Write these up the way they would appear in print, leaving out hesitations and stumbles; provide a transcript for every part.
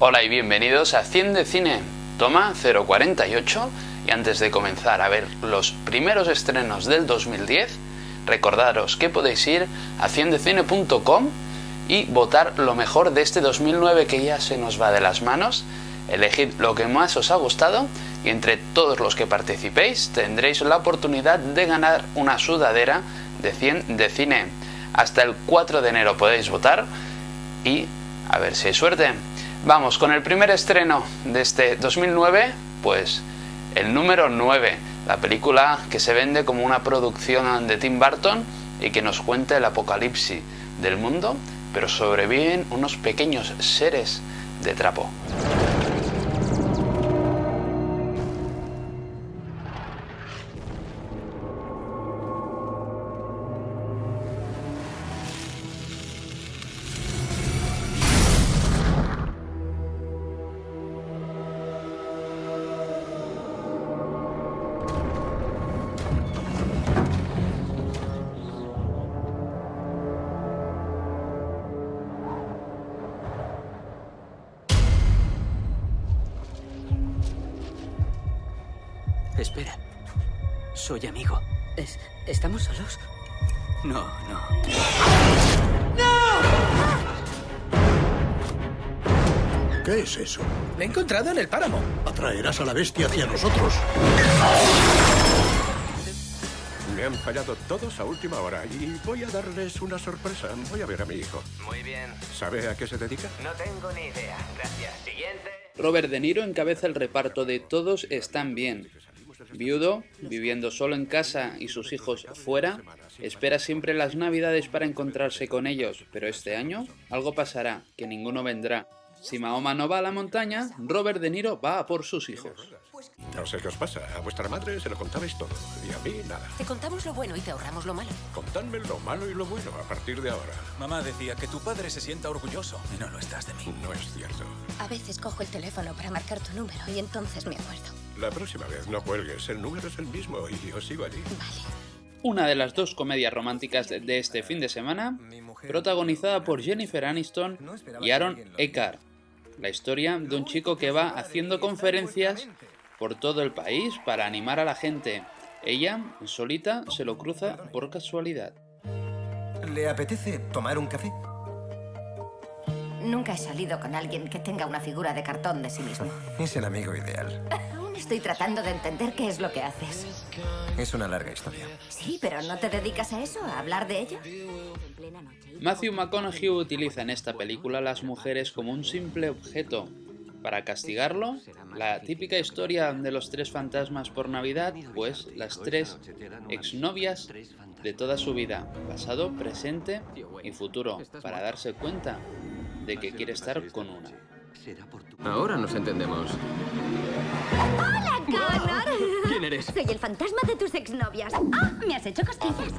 Hola y bienvenidos a CdC Toma 048, y antes de comenzar a ver los primeros estrenos del 2010, recordaros que podéis ir a CdCine.com y votar lo mejor de este 2009 que ya se nos va de las manos. Elegid lo que más os ha gustado y entre todos los que participéis tendréis la oportunidad de ganar una sudadera de 100 de cine. Hasta el 4 de enero podéis votar y a ver si hay suerte. Vamos con el primer estreno de este 2009, pues el número 9, la película que se vende como una producción de Tim Burton y que nos cuenta el apocalipsis del mundo, pero sobreviven unos pequeños seres de trapo. Espera. Soy amigo. ¿Estamos solos? No. ¿Qué es eso? Lo he encontrado en el páramo. Atraerás a la bestia hacia nosotros. Me han fallado todos a última hora y voy a darles una sorpresa. Voy a ver a mi hijo. Muy bien. ¿Sabe a qué se dedica? No tengo ni idea. Gracias. Siguiente. Robert De Niro encabeza el reparto de Todos están bien. Viudo, viviendo solo en casa y sus hijos fuera, espera siempre las Navidades para encontrarse con ellos, pero este año algo pasará, que ninguno vendrá. Si Mahoma no va a la montaña, Robert De Niro va a por sus hijos. No sé qué os pasa. A vuestra madre se lo contabais todo y a mí nada. Te contamos lo bueno y te ahorramos lo malo. Contadme lo malo y lo bueno a partir de ahora. Mamá decía que tu padre se sienta orgulloso y no lo estás de mí. No es cierto. A veces cojo el teléfono para marcar tu número y entonces me acuerdo. La próxima vez no cuelgues. El número es el mismo y os sigo allí. Vale. Una de las dos comedias románticas de este fin de semana, protagonizada por Jennifer Aniston y Aaron Eckhart. La historia de un chico que va haciendo conferencias por todo el país para animar a la gente. Ella, solita, se lo cruza por casualidad. ¿Le apetece tomar un café? Nunca he salido con alguien que tenga una figura de cartón de sí mismo. Es el amigo ideal. Aún estoy tratando de entender qué es lo que haces. Es una larga historia. Sí, pero ¿no te dedicas a eso? ¿A hablar de ello? Matthew McConaughey utiliza en esta película a las mujeres como un simple objeto. Para castigarlo, la típica historia de los tres fantasmas por Navidad, pues las tres exnovias de toda su vida, pasado, presente y futuro, para darse cuenta de que quiere estar con una. Ahora nos entendemos. ¡Hola, Connor! ¿Quién eres? Soy el fantasma de tus exnovias. ¡Ah! Me has hecho cosquillas.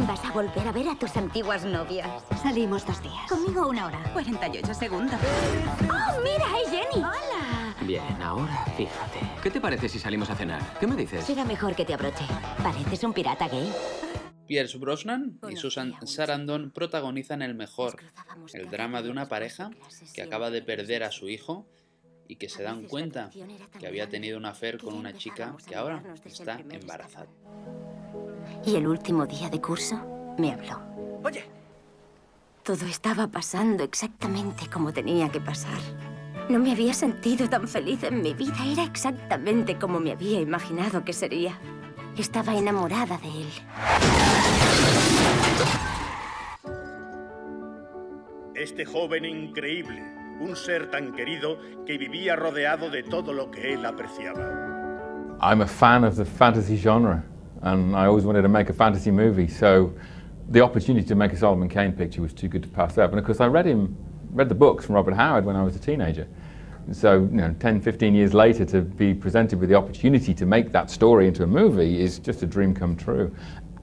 Vas a volver a ver a tus antiguas novias. Salimos 2 días. Conmigo 1 hora. 48 segundos. ¡Oh, mira! ¡Es Jenny! ¡Hola! Bien, ahora fíjate. ¿Qué te parece si salimos a cenar? ¿Qué me dices? Será mejor que te abroche. Pareces un pirata gay. Pierce Brosnan y Susan Sarandon protagonizan El Mejor, el drama de una pareja que acaba de perder a su hijo y que se dan cuenta que había tenido un affair con una chica que ahora está embarazada. Y el último día de curso me habló. Oye. Todo estaba pasando exactamente como tenía que pasar. No me había sentido tan feliz en mi vida. Era exactamente como me había imaginado que sería. Estaba enamorada de él. Este joven increíble, un ser tan querido que vivía rodeado de todo lo que él apreciaba. I'm a fan of the fantasy genre, and I always wanted to make a fantasy movie, so the opportunity to make a Solomon Kane picture was too good to pass up. And of course I read the books from Robert Howard when I was a teenager. So, 10, 15 years later, to be presented with the opportunity to make that story into a movie is just a dream come true.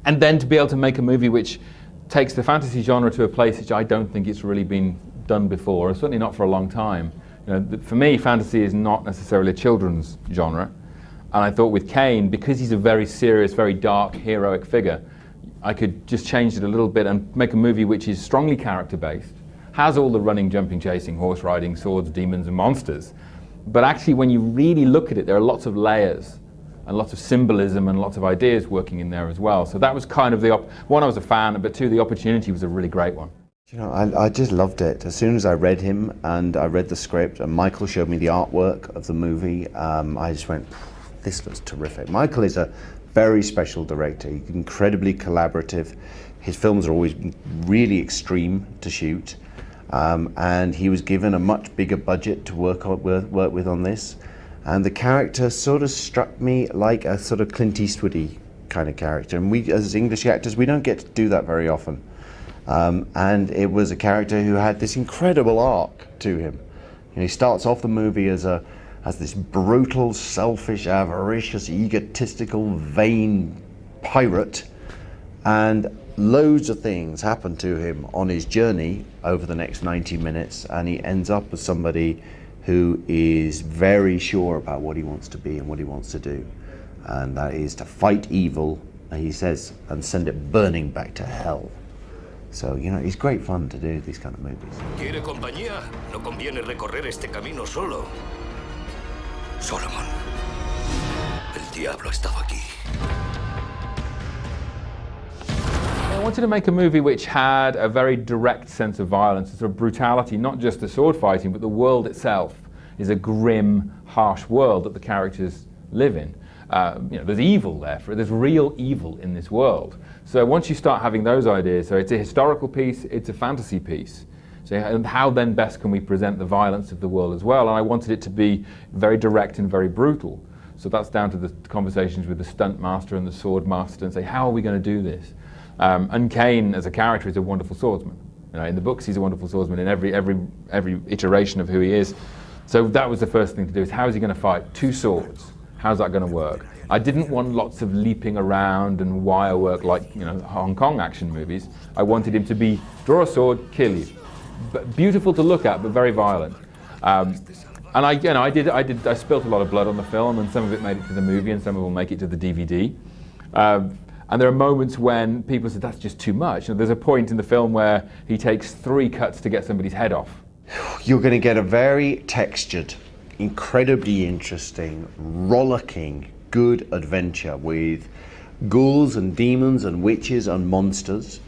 And then to be able to make a movie which takes the fantasy genre to a place which I don't think it's really been done before, or certainly not for a long time. For me, fantasy is not necessarily a children's genre. And I thought with Kane, because he's a very serious, very dark, heroic figure, I could just change it a little bit and make a movie which is strongly character-based, has all the running, jumping, chasing, horse riding, swords, demons and monsters. But actually when you really look at it, there are lots of layers and lots of symbolism and lots of ideas working in there as well. So that was kind of one, I was a fan, but two, the opportunity was a really great one. You know, I just loved it. As soon as I read him and I read the script and Michael showed me the artwork of the movie, I just went, this looks terrific. Michael is a very special director. He's incredibly collaborative. His films are always really extreme to shoot. And he was given a much bigger budget to work with on this. And the character sort of struck me like a sort of Clint Eastwoody kind of character. And we, as English actors, we don't get to do that very often. And it was a character who had this incredible arc to him. You know, he starts off the movie as this brutal, selfish, avaricious, egotistical, vain pirate, and loads of things happen to him on his journey over the next 90 minutes, and he ends up as somebody who is very sure about what he wants to be and what he wants to do, and that is to fight evil, he says, and send it burning back to hell. So, you know, it's great fun to do these kind of movies. ¿Quiere compañía? No conviene recorrer este camino solo. Solomon, el diablo ha estado aquí. I wanted to make a movie which had a very direct sense of violence, a sort of brutality, not just the sword fighting, but the world itself is a grim, harsh world that the characters live in. You know, there's evil there, there's real evil in this world. So once you start having those ideas, so it's a historical piece, it's a fantasy piece. So and how then best can we present the violence of the world as well? And I wanted it to be very direct and very brutal. So that's down to the conversations with the stunt master and the sword master and say, how are we going to do this? And Cain as a character is a wonderful swordsman. You know, in the books he's a wonderful swordsman in every iteration of who he is. So that was the first thing to do, is how is he going to fight? Two swords. How's that going to work? I didn't want lots of leaping around and wire work like, you know, Hong Kong action movies. I wanted him to be, draw a sword, kill you. But beautiful to look at, but very violent. And I spilt a lot of blood on the film, and some of it made it to the movie, and some of it will make it to the DVD. And there are moments when people said, that's just too much. And there's a point in the film where he takes 3 cuts to get somebody's head off. You're going to get a very textured, incredibly interesting, rollicking, good adventure with ghouls and demons and witches and monsters.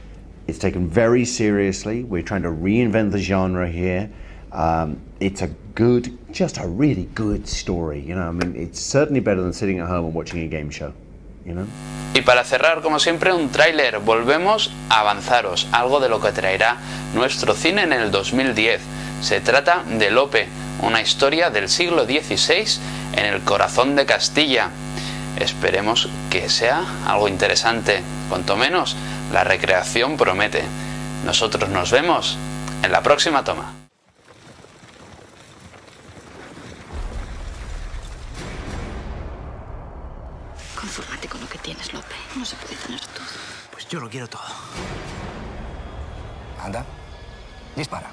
It's taken very seriously. We're trying to reinvent the genre here. It's a good, just a really good story. You know, I mean, it's certainly better than sitting at home and watching a game show. You know? Y para cerrar, como siempre, un tráiler. Volvemos a avanzaros algo de lo que traerá nuestro cine en el 2010. Se trata de Lope, una historia del siglo XVI en el corazón de Castilla. Esperemos que sea algo interesante. Cuanto menos, la recreación promete. Nosotros nos vemos en la próxima toma. Confórmate con lo que tienes, Lope. No se puede tener todo. Pues yo lo quiero todo. Anda, dispara.